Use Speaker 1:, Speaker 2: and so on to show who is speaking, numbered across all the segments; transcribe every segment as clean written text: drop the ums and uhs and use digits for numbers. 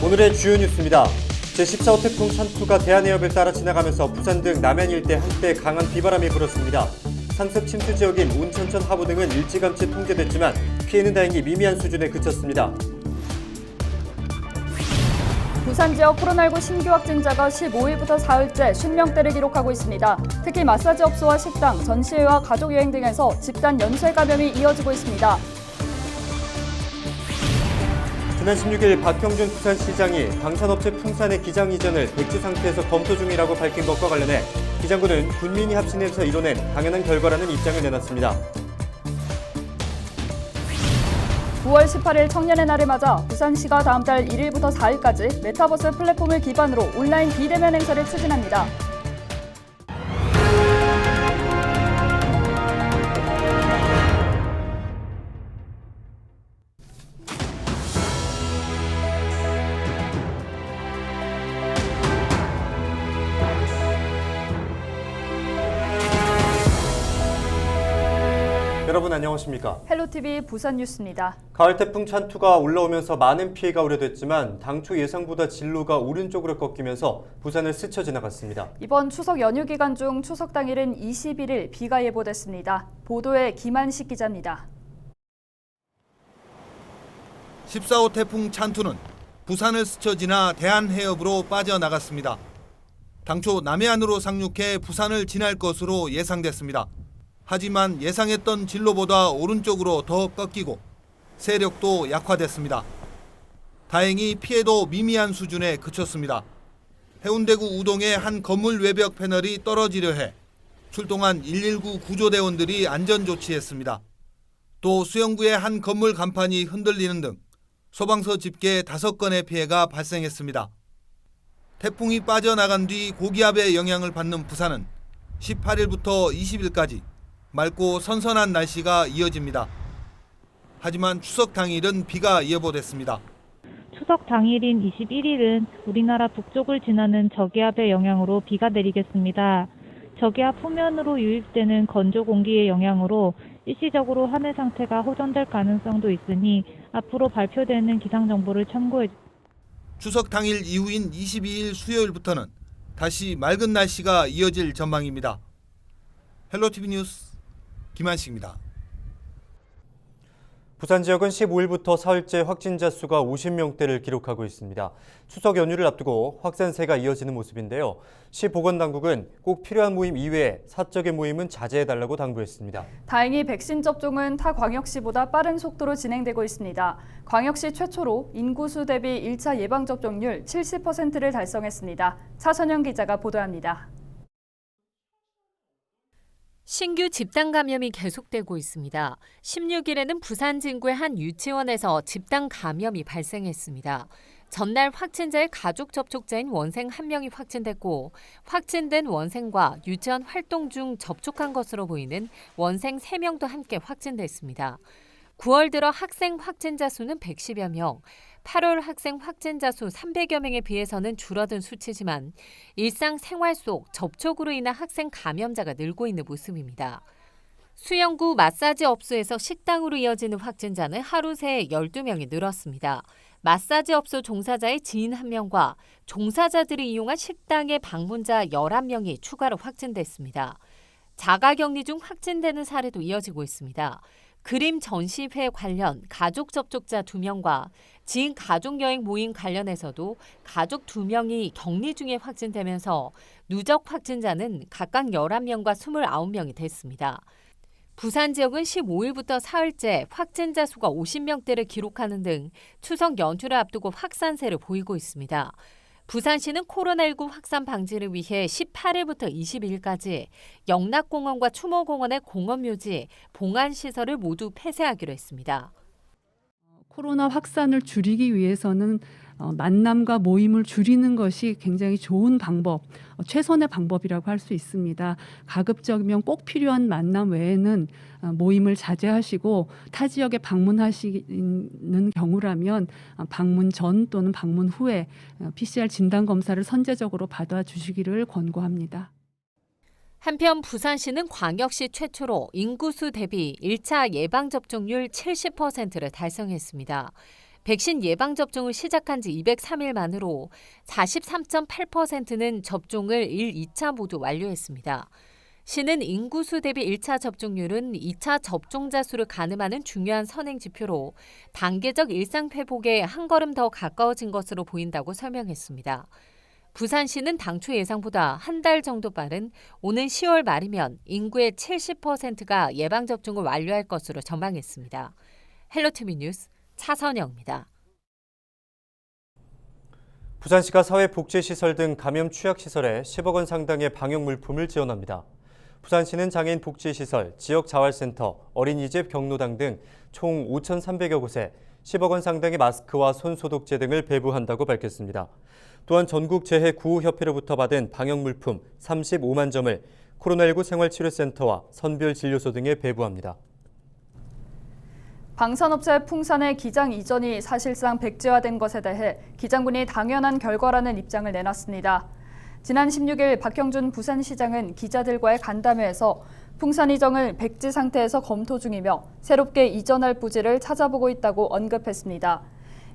Speaker 1: 오늘의 주요 뉴스입니다. 제14호 태풍 찬투가 대한해협을 따라 지나가면서 부산 등 남해안 일대 한때 강한 비바람이 불었습니다. 상습 침수 지역인 운천천 하부 등은 일찌감치 통제됐지만 피해는 다행히 미미한 수준에 그쳤습니다.
Speaker 2: 부산 지역 코로나19 신규 확진자가 15일부터 사흘째 50명대를 기록하고 있습니다. 특히 마사지 업소와 식당, 전시회와 가족여행 등에서 집단 연쇄 감염이 이어지고 있습니다.
Speaker 1: 지난 16일 박형준 부산시장이 방산업체 풍산의 기장 이전을 백지 상태에서 검토 중이라고 밝힌 것과 관련해 기장군은 군민이 합심해서 이뤄낸 당연한 결과라는 입장을 내놨습니다.
Speaker 2: 9월 18일 청년의 날을 맞아 부산시가 다음 달 1일부터 4일까지 메타버스 플랫폼을 기반으로 온라인 비대면 행사를 추진합니다.
Speaker 1: 여러분 안녕하십니까?
Speaker 2: 헬로티비 부산 뉴스입니다.
Speaker 1: 가을 태풍 찬투가 올라오면서 많은 피해가 우려됐지만 당초 예상보다 진로가 오른쪽으로 꺾이면서 부산을 스쳐 지나갔습니다.
Speaker 2: 이번 추석 연휴 기간 중 추석 당일은 21일 비가 예보됐습니다. 보도에 김한식 기자입니다.
Speaker 3: 14호 태풍 찬투는 부산을 스쳐 지나 대한해협으로 빠져나갔습니다. 당초 남해안으로 상륙해 부산을 지날 것으로 예상됐습니다. 하지만 예상했던 진로보다 오른쪽으로 더 꺾이고 세력도 약화됐습니다. 다행히 피해도 미미한 수준에 그쳤습니다. 해운대구 우동의 한 건물 외벽 패널이 떨어지려 해 출동한 119 구조대원들이 안전조치했습니다. 또 수영구의 한 건물 간판이 흔들리는 등 소방서 집계 5건의 피해가 발생했습니다. 태풍이 빠져나간 뒤 고기압의 영향을 받는 부산은 18일부터 20일까지 맑고 선선한 날씨가 이어집니다. 하지만 추석 당일은 비가 예보됐습니다.
Speaker 4: 추석 당일인 21일은 우리나라 북쪽을 지나는 저기압의 영향으로 비가 내리겠습니다. 저기압 후면으로 유입되는 건조 공기의 영향으로 일시적으로 하늘 상태가 호전될 가능성도 있으니 앞으로 발표되는 기상 정보를 참고해 주세요.
Speaker 3: 추석 당일 이후인 22일 수요일부터는 다시 맑은 날씨가 이어질 전망입니다. 헬로티비 뉴스 김한식입니다.
Speaker 1: 부산 지역은 15일부터 사흘째 확진자 수가 50명대를 기록하고 있습니다. 추석 연휴를 앞두고 확산세가 이어지는 모습인데요. 시 보건당국은 꼭 필요한 모임 이외에 사적인 모임은 자제해달라고 당부했습니다.
Speaker 2: 다행히 백신 접종은 타 광역시보다 빠른 속도로 진행되고 있습니다. 광역시 최초로 인구수 대비 1차 예방접종률 70%를 달성했습니다. 차선영 기자가 보도합니다.
Speaker 5: 신규 집단 감염이 계속되고 있습니다. 16일에는 부산 진구의 한 유치원에서 집단 감염이 발생했습니다. 전날 확진자의 가족 접촉자인 원생 1명이 확진됐고 확진된 원생과 유치원 활동 중 접촉한 것으로 보이는 원생 3명도 함께 확진됐습니다. 9월 들어 학생 확진자 수는 110여 명, 8월 학생 확진자 수 300여 명에 비해서는 줄어든 수치지만 일상생활 속 접촉으로 인한 학생 감염자가 늘고 있는 모습입니다. 수영구 마사지 업소에서 식당으로 이어지는 확진자는 하루 새 12명이 늘었습니다. 마사지 업소 종사자의 지인 1명과 종사자들이 이용한 식당의 방문자 11명이 추가로 확진됐습니다. 자가격리 중 확진되는 사례도 이어지고 있습니다. 그림 전시회 관련 가족 접촉자 2명과 지인 가족여행 모임 관련해서도 가족 2명이 격리 중에 확진되면서 누적 확진자는 각각 11명과 29명이 됐습니다. 부산 지역은 15일부터 사흘째 확진자 수가 50명대를 기록하는 등 추석 연휴를 앞두고 확산세를 보이고 있습니다. 부산시는 코로나19 확산 방지를 위해 18일부터 22일까지 영락공원과 추모공원의 공원묘지, 봉안시설을 모두 폐쇄하기로 했습니다.
Speaker 6: 코로나 확산을 줄이기 위해서는 만남과 모임을 줄이는 것이 굉장히 좋은 방법, 최선의 방법이라고 할 수 있습니다. 가급적이면 꼭 필요한 만남 외에는 모임을 자제하시고 타 지역에 방문하시는 경우라면 방문 전 또는 방문 후에 PCR 진단 검사를 선제적으로 받아주시기를 권고합니다.
Speaker 5: 한편 부산시는 광역시 최초로 인구수 대비 1차 예방접종률 70%를 달성했습니다. 백신 예방접종을 시작한 지 203일 만으로 43.8%는 접종을 1, 2차 모두 완료했습니다. 시는 인구수 대비 1차 접종률은 2차 접종자 수를 가늠하는 중요한 선행 지표로 단계적 일상 회복에 한 걸음 더 가까워진 것으로 보인다고 설명했습니다. 부산시는 당초 예상보다 한 달 정도 빠른 오는 10월 말이면 인구의 70%가 예방접종을 완료할 것으로 전망했습니다. 헬로티비 뉴스 차선영입니다.
Speaker 1: 부산시가 사회복지시설 등 감염 취약시설에 10억 원 상당의 방역 물품을 지원합니다. 부산시는 장애인 복지시설, 지역자활센터, 어린이집, 경로당 등 총 5,300여 곳에 10억 원 상당의 마스크와 손소독제 등을 배부한다고 밝혔습니다. 또한 전국재해구호협회로부터 받은 방역 물품 35만 점을 코로나19 생활치료센터와 선별진료소 등에 배부합니다.
Speaker 2: 방산업체 풍산의 기장 이전이 사실상 백지화된 것에 대해 기장군이 당연한 결과라는 입장을 내놨습니다. 지난 16일 박형준 부산시장은 기자들과의 간담회에서 풍산 이전을 백지 상태에서 검토 중이며 새롭게 이전할 부지를 찾아보고 있다고 언급했습니다.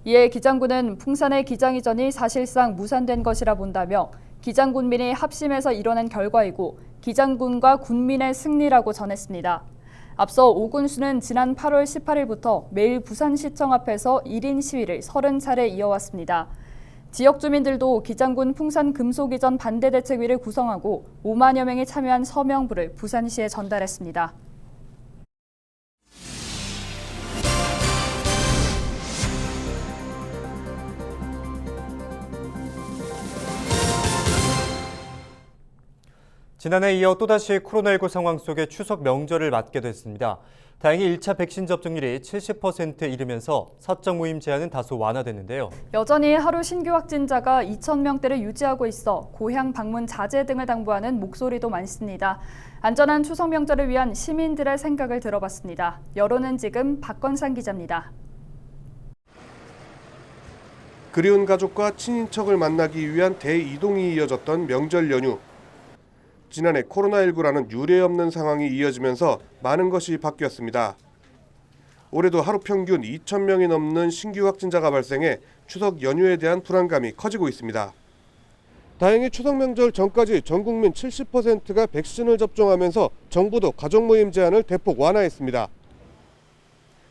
Speaker 2: 이에 기장군은 풍산의 기장 이전이 사실상 무산된 것이라 본다며 기장군민이 합심해서 이뤄낸 결과이고 기장군과 군민의 승리라고 전했습니다. 앞서 오군수는 지난 8월 18일부터 매일 부산시청 앞에서 1인 시위를 30차례 이어왔습니다. 지역 주민들도 기장군 풍산 금속 이전 반대 대책위를 구성하고 5만여 명이 참여한 서명부를 부산시에 전달했습니다.
Speaker 1: 지난해에 이어 또다시 코로나19 상황 속에 추석 명절을 맞게 됐습니다. 다행히 1차 백신 접종률이 70%에 이르면서 사적 모임 제한은 다소 완화됐는데요.
Speaker 2: 여전히 하루 신규 확진자가 2,000명대를 유지하고 있어 고향 방문 자제 등을 당부하는 목소리도 많습니다. 안전한 추석 명절을 위한 시민들의 생각을 들어봤습니다. 여론은 지금 박건상 기자입니다.
Speaker 7: 그리운 가족과 친인척을 만나기 위한 대이동이 이어졌던 명절 연휴. 지난해 코로나19라는 유례없는 상황이 이어지면서 많은 것이 바뀌었습니다. 올해도 하루 평균 2,000명이 넘는 신규 확진자가 발생해 추석 연휴에 대한 불안감이 커지고 있습니다. 다행히 추석 명절 전까지 전 국민 70%가 백신을 접종하면서 정부도 가족 모임 제한을 대폭 완화했습니다.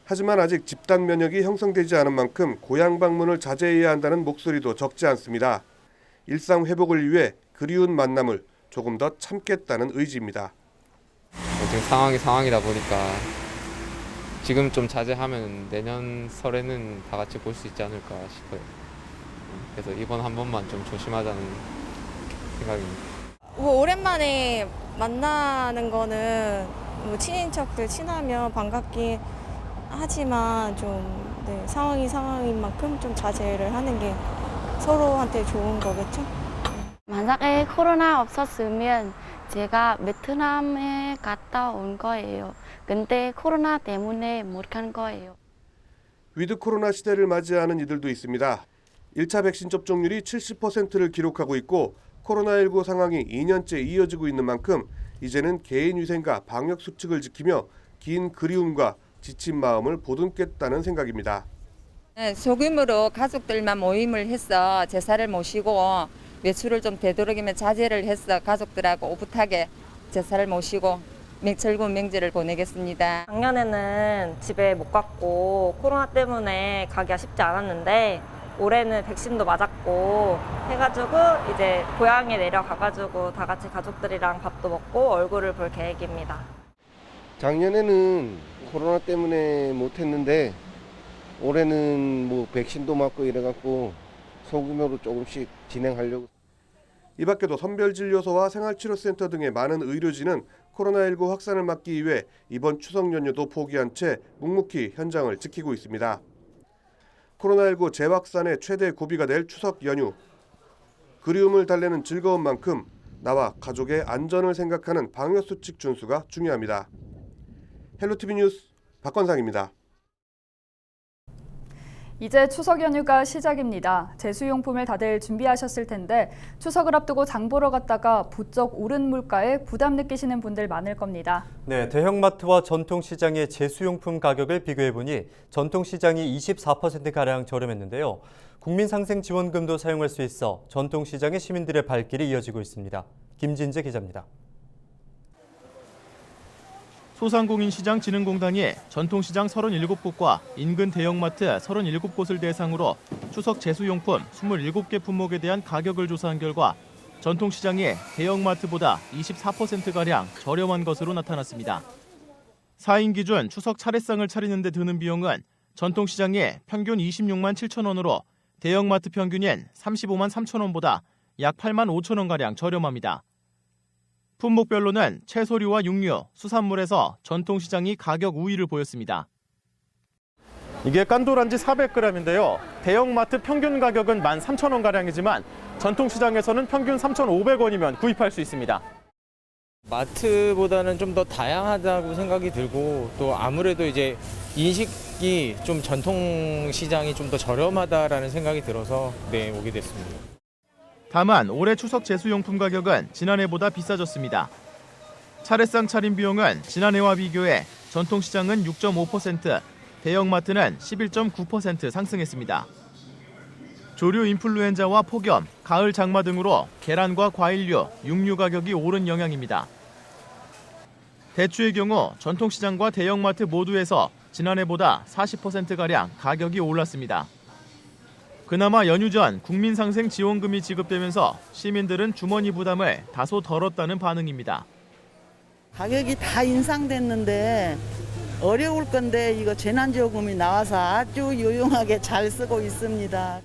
Speaker 7: 하지만 아직 집단 면역이 형성되지 않은 만큼 고향 방문을 자제해야 한다는 목소리도 적지 않습니다. 일상 회복을 위해 그리운 만남을 조금 더 참겠다는 의지입니다.
Speaker 8: 지금 상황이다 보니까 지금 좀 자제하면 내년 설에는 다 같이 볼 수 있지 않을까 싶어요. 그래서 이번 한 번만 좀 조심하자는 생각입니다.
Speaker 9: 오랜만에 만나는 거는 친인척들 친하면 반갑긴 하지만 좀 상황인 만큼 좀 자제를 하는 게 서로한테 좋은 거겠죠?
Speaker 10: 만약에 코로나 없었으면 제가 베트남에 갔다 온 거예요. 근데 코로나 때문에 못 간 거예요.
Speaker 7: 위드 코로나 시대를 맞이하는 이들도 있습니다. 1차 백신 접종률이 70%를 기록하고 있고 코로나19 상황이 2년째 이어지고 있는 만큼 이제는 개인위생과 방역 수칙을 지키며 긴 그리움과 지친 마음을 보듬겠다는 생각입니다.
Speaker 11: 소규모로 가족들만 모임을 해서 제사를 모시고 외출을 좀 되도록이면 자제를 해서 가족들하고 오붓하게 제사를 모시고 즐거운 명절을 보내겠습니다.
Speaker 12: 작년에는 집에 못 갔고 코로나 때문에 가기가 쉽지 않았는데 올해는 백신도 맞았고 해가지고 이제 고향에 내려가가지고 다 같이 가족들이랑 밥도 먹고 얼굴을 볼 계획입니다.
Speaker 13: 작년에는 코로나 때문에 못했는데 올해는 백신도 맞고 이래갖고 소규모로 조금씩 진행하려고.
Speaker 7: 이 밖에도 선별진료소와 생활치료센터 등의 많은 의료진은 코로나19 확산을 막기 위해 이번 추석 연휴도 포기한 채 묵묵히 현장을 지키고 있습니다. 코로나19 재확산의 최대 고비가 될 추석 연휴. 그리움을 달래는 즐거운 만큼 나와 가족의 안전을 생각하는 방역수칙 준수가 중요합니다. 헬로티비 뉴스 박건상입니다.
Speaker 2: 이제 추석 연휴가 시작입니다. 제수용품을 다들 준비하셨을 텐데 추석을 앞두고 장 보러 갔다가 부쩍 오른 물가에 부담 느끼시는 분들 많을 겁니다.
Speaker 1: 네, 대형마트와 전통시장의 제수용품 가격을 비교해보니 전통시장이 24%가량 저렴했는데요. 국민상생지원금도 사용할 수 있어 전통시장의 시민들의 발길이 이어지고 있습니다. 김진재 기자입니다.
Speaker 14: 소상공인시장진흥공단이 전통시장 37곳과 인근 대형마트 37곳을 대상으로 추석 제수용품 27개 품목에 대한 가격을 조사한 결과 전통시장이 대형마트보다 24%가량 저렴한 것으로 나타났습니다. 4인 기준 추석 차례상을 차리는 데 드는 비용은 전통시장이 평균 26만 7천 원으로 대형마트 평균인 35만 3천 원보다 약 8만 5천 원가량 저렴합니다. 품목별로는 채소류와 육류, 수산물에서 전통시장이 가격 우위를 보였습니다. 이게 깐도란지 400g인데요. 대형마트 평균 가격은 13,000원가량이지만 전통시장에서는 평균 3,500원이면 구입할 수 있습니다.
Speaker 15: 마트보다는 좀 더 다양하다고 생각이 들고 또 아무래도 이제 인식이 좀 전통시장이 좀 더 저렴하다라는 생각이 들어서 오게 됐습니다.
Speaker 14: 다만 올해 추석 제수용품 가격은 지난해보다 비싸졌습니다. 차례상 차림 비용은 지난해와 비교해 전통시장은 6.5%, 대형마트는 11.9% 상승했습니다. 조류 인플루엔자와 폭염, 가을 장마 등으로 계란과 과일류, 육류 가격이 오른 영향입니다. 대추의 경우 전통시장과 대형마트 모두에서 지난해보다 40%가량 가격이 올랐습니다. 그나마 연휴 전 국민상생지원금이 지급되면서 시민들은 주머니 부담을 다소 덜었다는 반응입니다.
Speaker 16: 가격이 다 인상됐는데 어려울 건데 이거 재난지원금이 나와서 아주 유용하게 잘 쓰고 있습니다.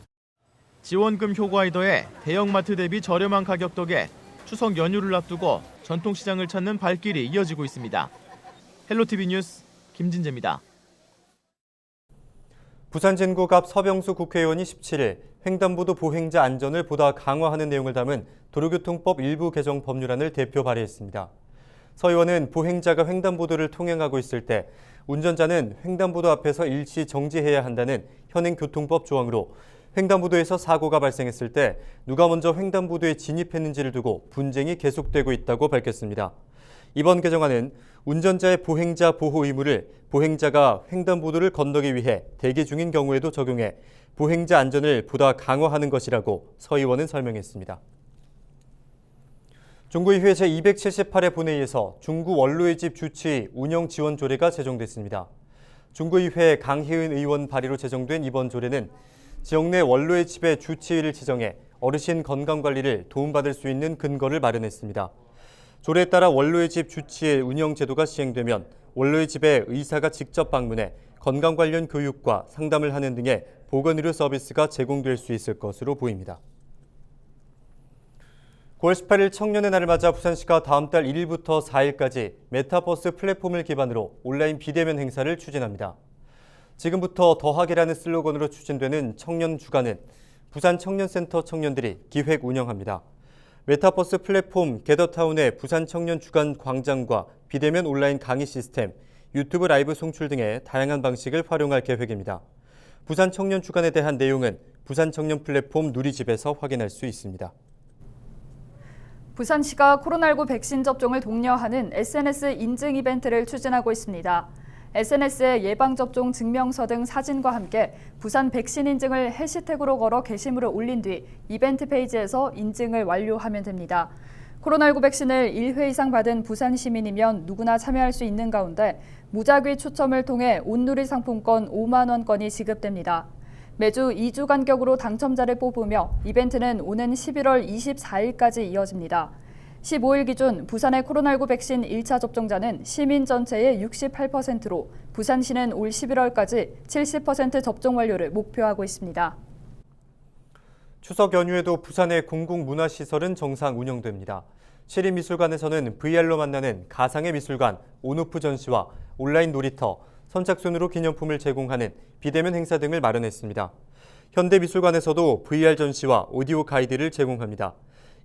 Speaker 14: 지원금 효과에 더해 대형마트 대비 저렴한 가격 덕에 추석 연휴를 앞두고 전통시장을 찾는 발길이 이어지고 있습니다. 헬로티비 뉴스 김진재입니다.
Speaker 1: 부산 진구 갑 서병수 국회의원이 17일 횡단보도 보행자 안전을 보다 강화하는 내용을 담은 도로교통법 일부 개정 법률안을 대표 발의했습니다. 서 의원은 보행자가 횡단보도를 통행하고 있을 때 운전자는 횡단보도 앞에서 일시 정지해야 한다는 현행 교통법 조항으로 횡단보도에서 사고가 발생했을 때 누가 먼저 횡단보도에 진입했는지를 두고 분쟁이 계속되고 있다고 밝혔습니다. 이번 개정안은 운전자의 보행자 보호 의무를 보행자가 횡단보도를 건너기 위해 대기 중인 경우에도 적용해 보행자 안전을 보다 강화하는 것이라고 서 의원은 설명했습니다. 중구의회 제278회 본회의에서 중구 원로의 집 주치 운영 지원 조례가 제정됐습니다. 중구의회 강희은 의원 발의로 제정된 이번 조례는 지역 내 원로의 집의 주치의를 지정해 어르신 건강관리를 도움받을 수 있는 근거를 마련했습니다. 조례에 따라 원로의 집 주치의 운영 제도가 시행되면 원로의 집에 의사가 직접 방문해 건강 관련 교육과 상담을 하는 등의 보건의료 서비스가 제공될 수 있을 것으로 보입니다. 9월 18일 청년의 날을 맞아 부산시가 다음 달 1일부터 4일까지 메타버스 플랫폼을 기반으로 온라인 비대면 행사를 추진합니다. 지금부터 더하기라는 슬로건으로 추진되는 청년 주간은 부산 청년센터 청년들이 기획 운영합니다. 메타버스 플랫폼 게더타운의 부산 청년 주간 광장과 비대면 온라인 강의 시스템, 유튜브 라이브 송출 등의 다양한 방식을 활용할 계획입니다. 부산 청년 주간에 대한 내용은 부산 청년 플랫폼 누리집에서 확인할 수 있습니다.
Speaker 2: 부산시가 코로나19 백신 접종을 독려하는 SNS 인증 이벤트를 추진하고 있습니다. SNS에 예방접종 증명서 등 사진과 함께 부산 백신 인증을 해시태그로 걸어 게시물을 올린 뒤 이벤트 페이지에서 인증을 완료하면 됩니다. 코로나19 백신을 1회 이상 받은 부산 시민이면 누구나 참여할 수 있는 가운데 무작위 추첨을 통해 온누리 상품권 5만 원권이 지급됩니다. 매주 2주 간격으로 당첨자를 뽑으며 이벤트는 오는 11월 24일까지 이어집니다. 15일 기준 부산의 코로나19 백신 1차 접종자는 시민 전체의 68%로 부산시는 올 11월까지 70% 접종 완료를 목표하고 있습니다.
Speaker 1: 추석 연휴에도 부산의 공공문화시설은 정상 운영됩니다. 시립미술관에서는 VR로 만나는 가상의 미술관, 온오프 전시와 온라인 놀이터, 선착순으로 기념품을 제공하는 비대면 행사 등을 마련했습니다. 현대미술관에서도 VR 전시와 오디오 가이드를 제공합니다.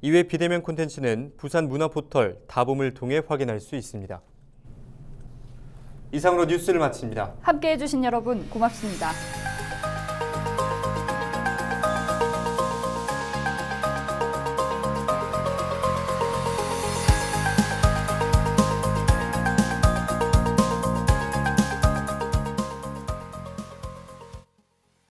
Speaker 1: 이외 비대면 콘텐츠는 부산 문화포털 다봄을 통해 확인할 수 있습니다. 이상으로 뉴스를 마칩니다.
Speaker 2: 함께해 주신 여러분 고맙습니다.